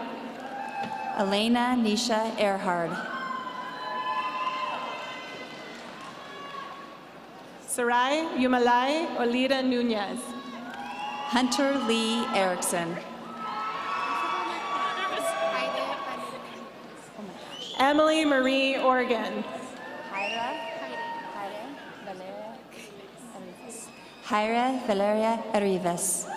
Elena Nisha Earhard. Sarai Yumalai Olida Nunez. Hunter Lee Erickson. Emily Marie Organ. Jaira Valeria Arribas.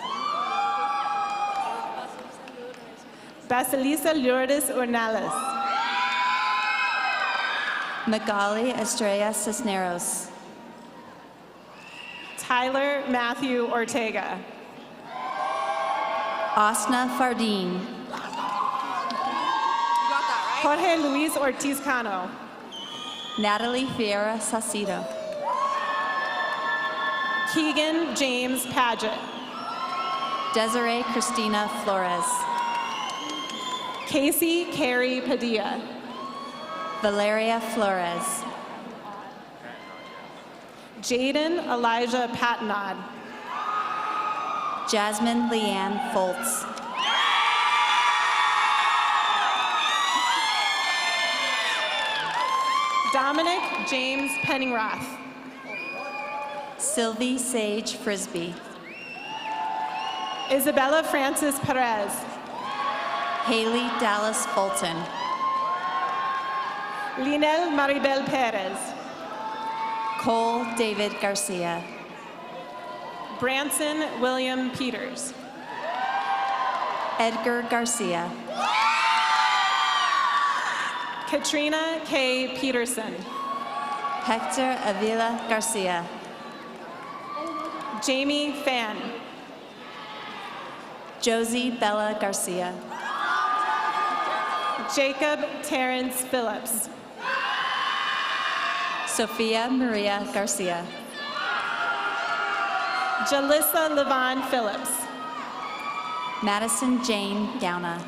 Basilisa Lourdes Ornales. Magali Estrella Cisneros. Tyler Matthew Ortega. Osna Fardeen. Jorge Luis Ortiz Cano. Natalie Fiera Sacido. Keegan James Paget. Desiree Christina Flores. Casey Carey Padilla. Valeria Flores. Jaden Elijah Patnod. Jasmine Leanne Foltz. Dominic James Penningroth. Sylvie Sage Frisbee. Isabella Francis Perez. Haley Dallas Fulton. Linel Maribel Perez. Cole David Garcia. Branson William Peters. Edgar Garcia. Katrina K. Peterson. Hector Avila Garcia. Jamie Fan. Josie Bella Garcia. Jacob Terrence Phillips. Sophia Maria Garcia. Jalissa Levon Phillips. Madison Jane Gauna.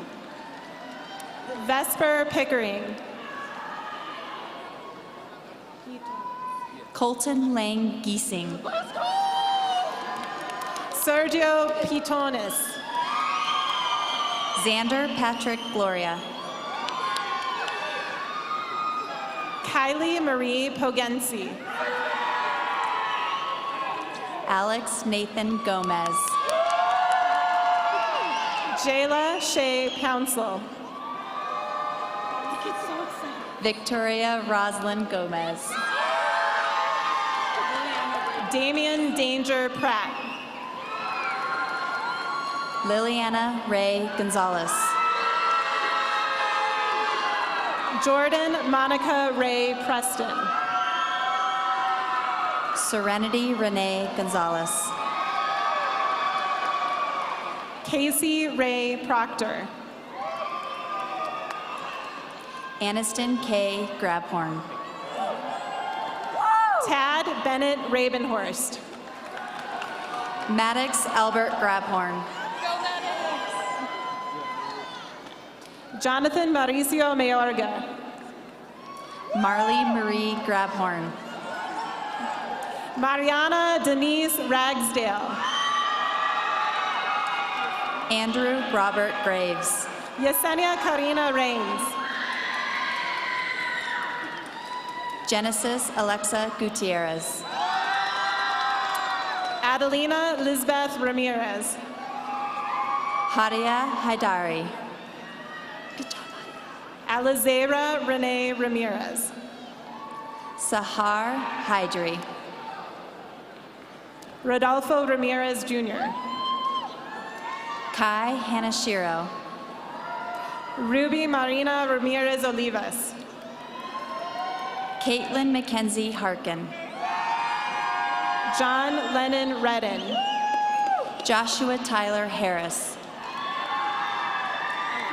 Vesper Pickering. Colton Lang Giesing. Sergio Pitonis. Xander Patrick Gloria. Kylie Marie Pogensi. Alex Nathan Gomez. Jayla Shea Pouncil. Victoria Roslyn Gomez. Damian Danger Pratt. Liliana Ray Gonzalez. Jordan Monica Ray Preston. Serenity Renee Gonzalez. Casey Ray Proctor. Aniston K. Grabhorn. Tad Bennett Rabenhorst. Maddox Albert Grabhorn. Jonathan Mauricio Mayorga. Marley Marie Grabhorn. Mariana Denise Ragsdale. Andrew Robert Graves. Yesenia Karina Rains. Genesis Alexa Gutierrez. Adelina Lisbeth Ramirez. Hadia Haidari. Alizera Renee Ramirez. Sahar Hydri. Rodolfo Ramirez Jr. Kai Hanashiro. Ruby Marina Ramirez Olivas. Caitlin Mackenzie Harkin. John Lennon Redden. Joshua Tyler Harris.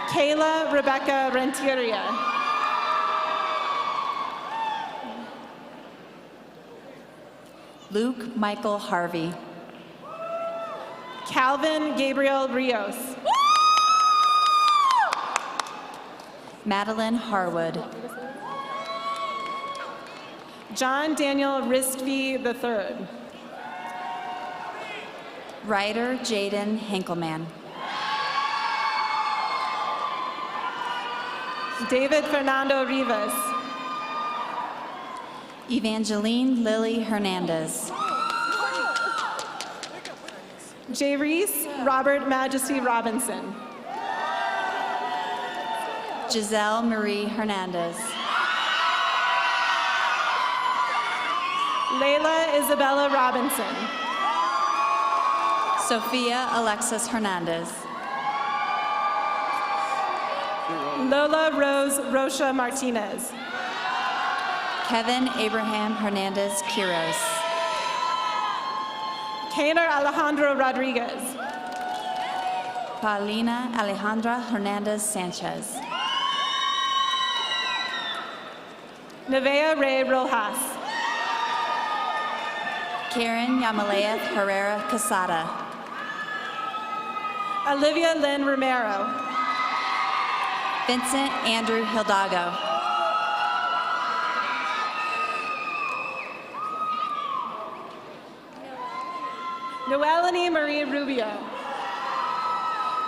Kayla Rebecca Renteria. Luke Michael Harvey. Calvin Gabriel Rios. Madeline Harwood. John Daniel Ristvy III. Ryder Jaden Henkelman. David Fernando Rivas. Evangeline Lily Hernandez. J. Reese Robert Majesty Robinson. Giselle Marie Hernandez. Layla Isabella Robinson. Sophia Alexis Hernandez. Lola Rose Rocha Martinez. Kevin Abraham Hernandez Quiros. Kainer Alejandro Rodriguez. Paulina Alejandra Hernandez Sanchez. Nevea Ray Rojas. Karen Yamaleeth Herrera Casada. Olivia Lynn Romero. Vincent Andrew Hildago. Noelani Marie Rubio.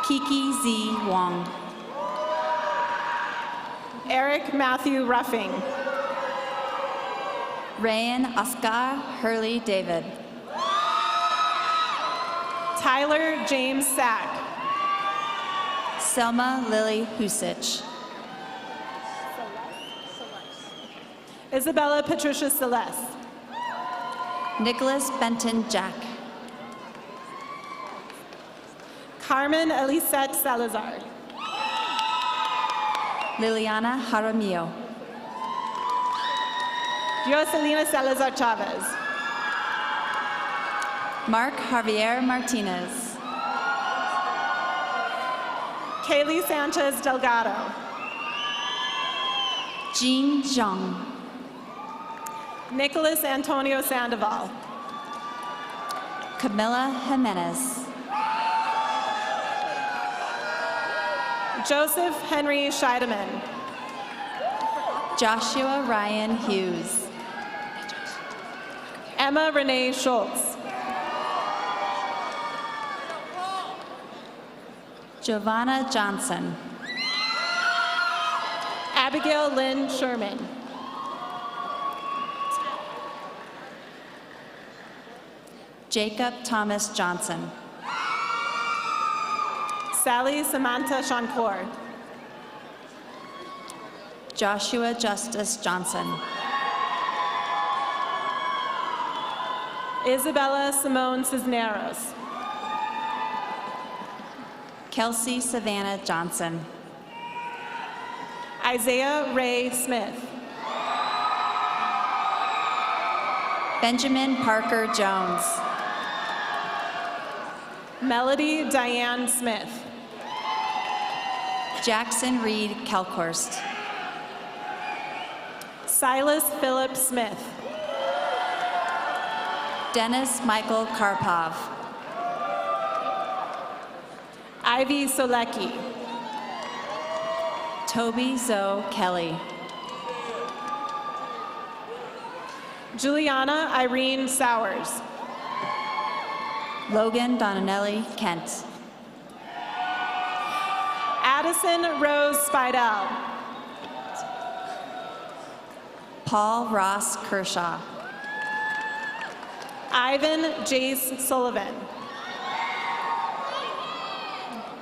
Kiki Z. Wong. Eric Matthew Ruffing. Rayan Oscar Hurley David. Tyler James Sack. Selma Lily Husich. Isabella Patricia Celeste. Nicholas Benton Jack. Carmen Elisette Salazar. Liliana Jaramillo. Jocelina Salazar Chavez. Mark Javier Martinez. Kaylee Sanchez Delgado. Jean Zhang. Nicholas Antonio Sandoval. Camila Jimenez. Joseph Henry Scheidemann. Joshua Ryan Hughes. Emma Renee Schultz. Giovanna Johnson. Abigail Lynn Sherman. Jacob Thomas Johnson. Sally Samantha Shankor. Joshua Justice Johnson. Isabella Simone Cisneros. Kelsey Savannah Johnson. Isaiah Ray Smith. Benjamin Parker Jones. Melody Diane Smith. Jackson Reed Kelkhorst. Silas Philip Smith. Dennis Michael Karpov. Ivy Solecki. Toby Zoe Kelly. Juliana Irene Sowers. Logan Donanelli Kent. Addison Rose Spidell. Paul Ross Kershaw. Ivan Jace Sullivan.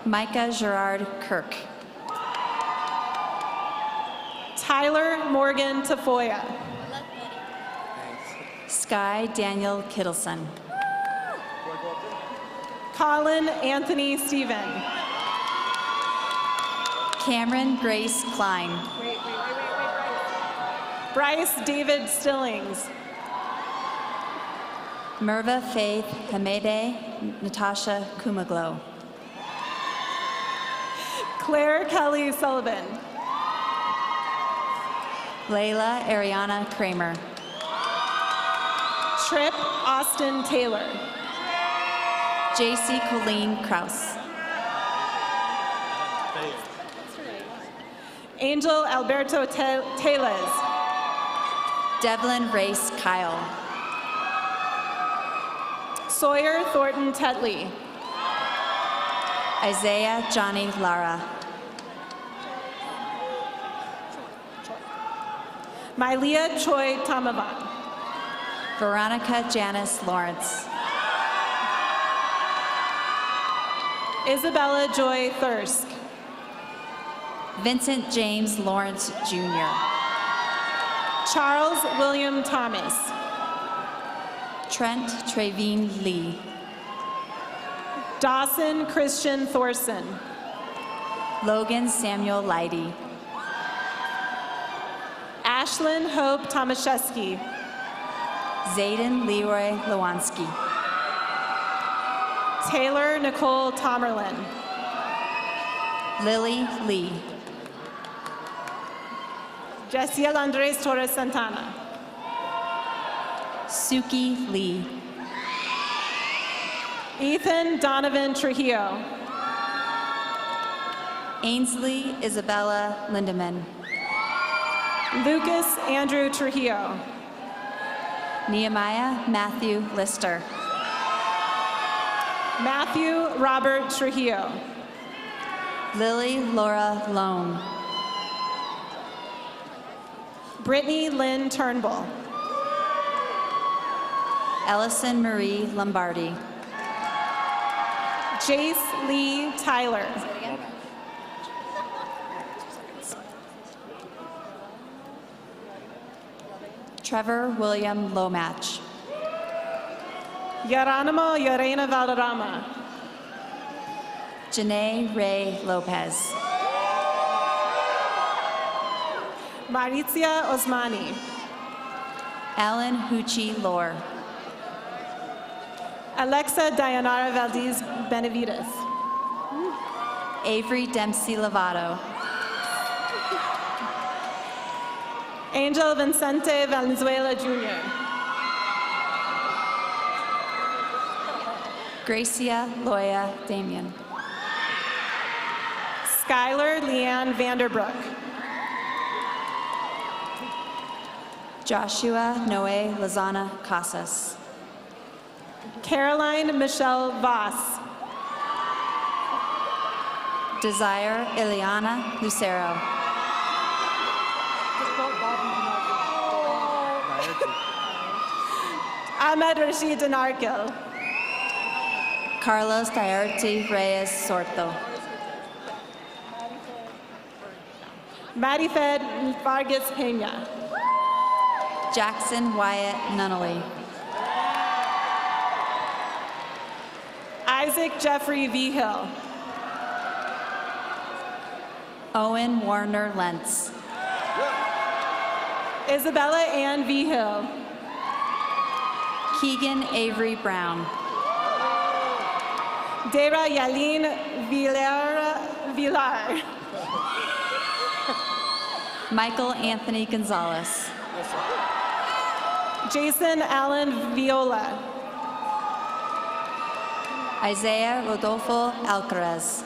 Micah Gerard Kirk. Tyler Morgan Tafoya. Sky Daniel Kittleson. Colin Anthony Stephen. Cameron Grace Klein. Bryce David Stillings. Merva Faith Hamede Natasha Kumaglo. Claire Kelly Sullivan. Layla Ariana Kramer. Trip Austin Taylor. JC Colleen Kraus. Angel Alberto Teles. Devlin Race Kyle. Sawyer Thornton Tetley. Isaiah Johnny Lara. Mylia Choi Tamavan. Veronica Janice Lawrence. Isabella Joy Thirsk. Vincent James Lawrence Jr. Charles William Thomas. Trent Trevine Lee. Dawson Christian Thorson. Logan Samuel Leidy. Ashlyn Hope Tomaszewski. Zayden Leroy Lewanski. Taylor Nicole Tomerlin. Lily Lee. Jessiel Andres Torres Santana. Suki Lee. Ethan Donovan Trujillo. Ainsley Isabella Lindeman. Lucas Andrew Trujillo. Nehemiah Matthew Lister. Matthew Robert Trujillo. Lily Laura Lone. Brittany Lynn Turnbull. Ellison Marie Lombardi. Jace Lee Tyler. Trevor William Lomatch. Geronimo Lorena Valderrama. Janae Ray Lopez. Maritzia Osmani. Alan Hucci Lore. Alexa Dayanara Valdez Benavides. Avery Dempsey Lovato. Angel Vincente Valenzuela Jr. Gracia Loya Damian. Skylar Leanne Vanderbrook. Joshua Noe Lozana Casas. Caroline Michelle Voss. Desire Ileana Lucero. Ahmed Rashid Denarkil. Carlos Diarte Reyes Sorto. Marifed Vargas Pena. Jackson Wyatt Nunnally. Isaac Jeffrey Vigil. Owen Warner Lentz. Isabella Ann Vigil. Keegan Avery Brown. Dera Yaline Villar. Michael Anthony Gonzalez. Jason Allen Viola. Isaiah Rodolfo Alcaraz.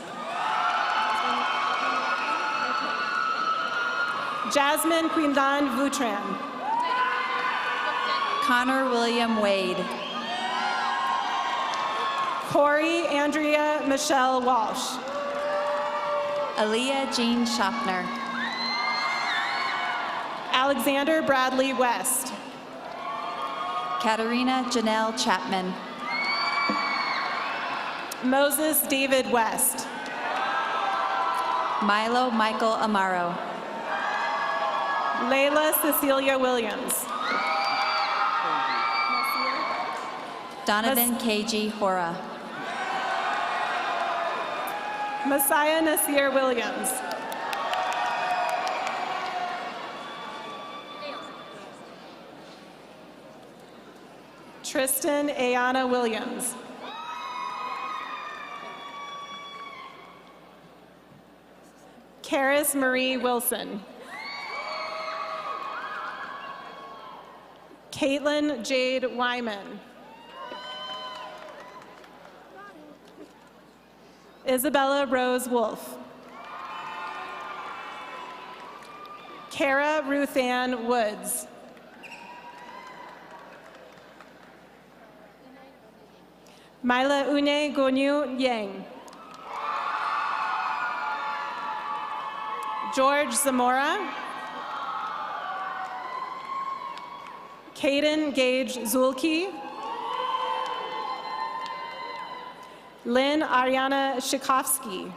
Jasmine Quindan Vutran. Connor William Wade. Corey Andrea Michelle Walsh. Aaliyah Jean Schaffner. Alexander Bradley West. Katarina Janelle Chapman. Moses David West. Milo Michael Amaro. Layla Cecilia Williams. Donovan KG Hora. Messiah Nasir Williams. Tristan Ayana Williams. Karis Marie Wilson. Caitlin Jade Wyman. Isabella Rose Wolf. Kara Ruthann Woods. Myla Une Gonyu Yang. George Zamora. Caden Gage Zulki. Lynn Ariana Shikovsky.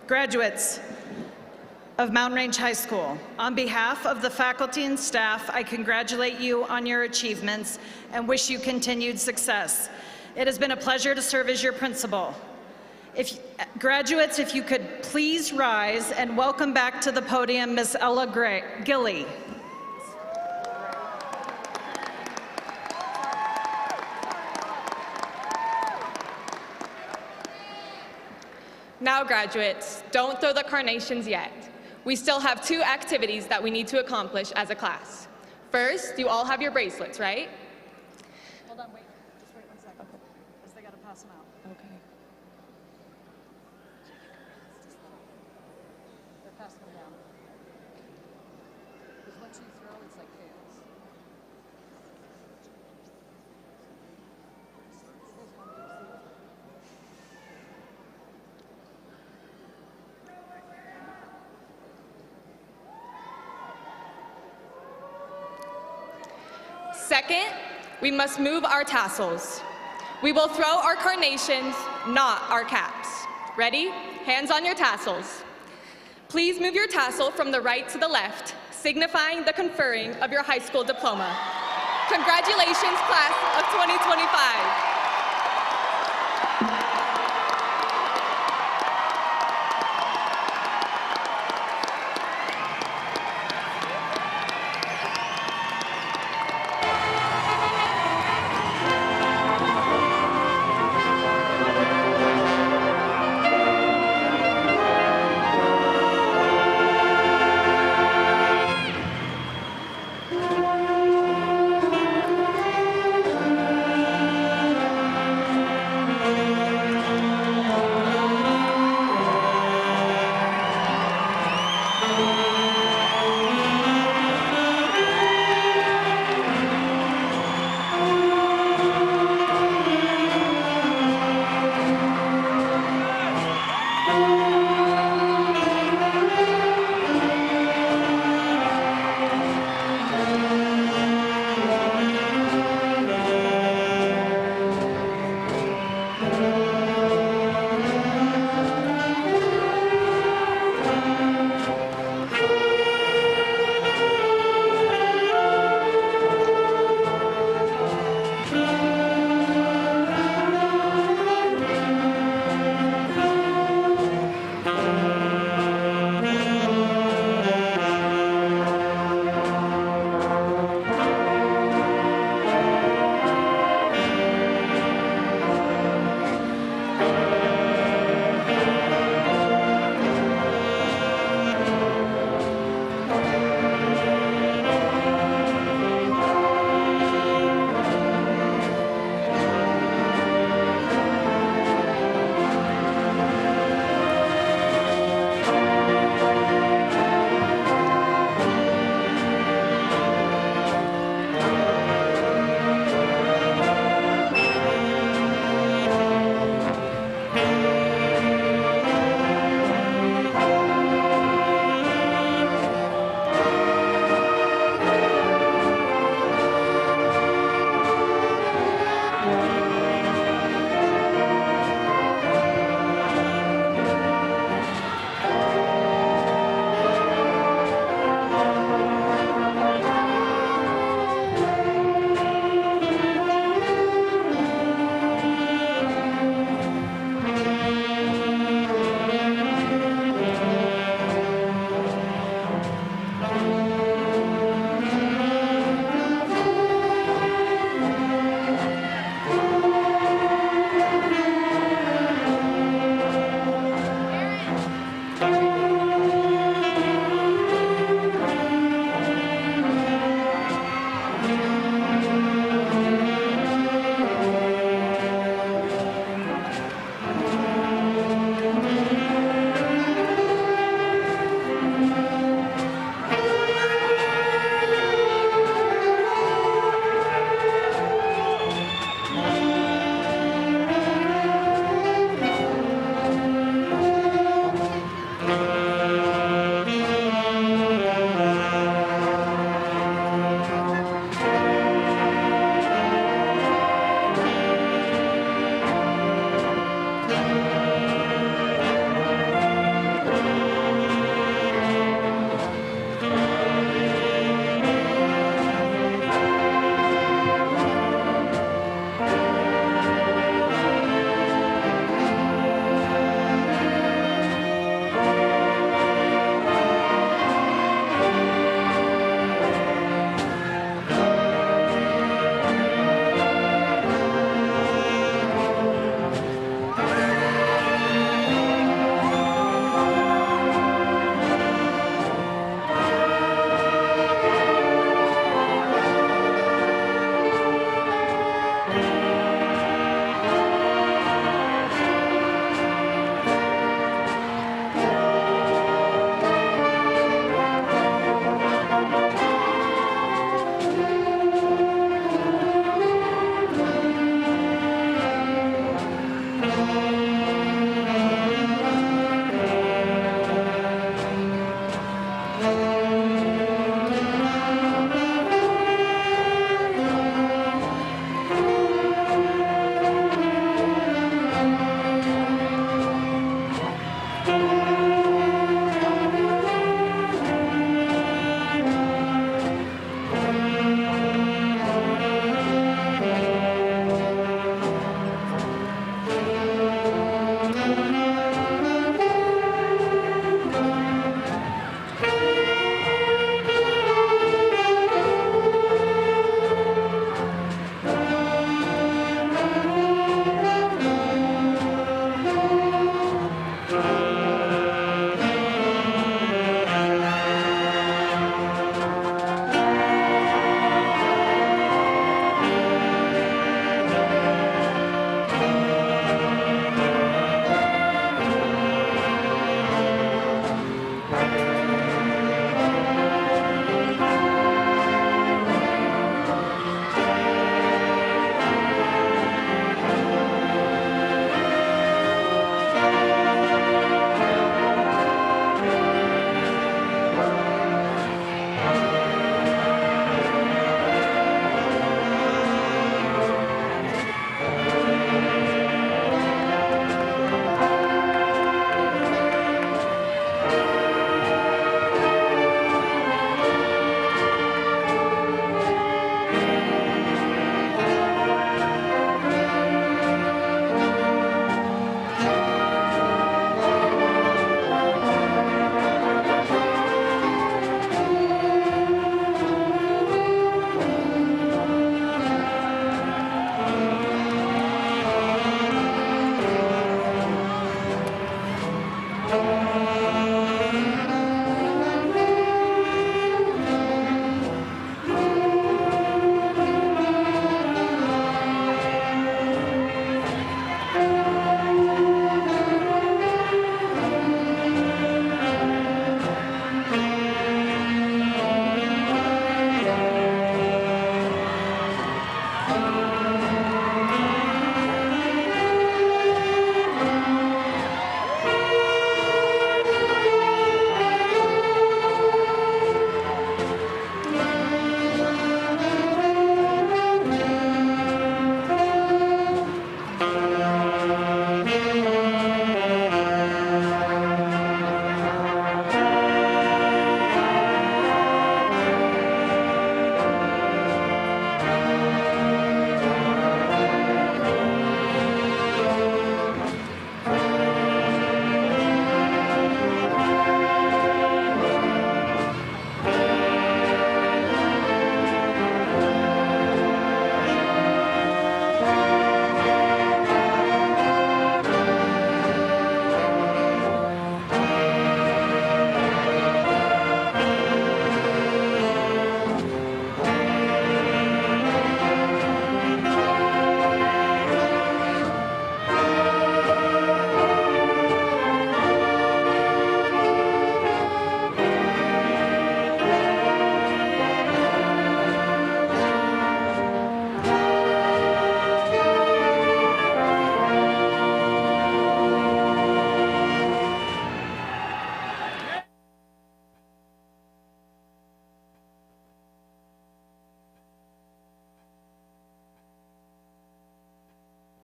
Graduates of Mountain Range High School, on behalf of the faculty and staff, I congratulate you on your achievements and wish you continued success. It has been a pleasure to serve as your principal. Graduates, if you could please rise and welcome back to the podium Ms. Ella Gilly. Now, graduates, don't throw the carnations yet. We still have 2 activities that we need to accomplish as a class. First, you all have your bracelets, right? Hold on, wait. Just wait 1 second. Okay. Because they got to pass them out. Okay. They're passing them down. Because once you throw, it's like chaos. Second, we must move our tassels. We will throw our carnations, not our caps. Ready? Hands on your tassels. Please move your tassel from the right to the left, signifying the conferring of your high school diploma. Congratulations, class of 2025. Thank you.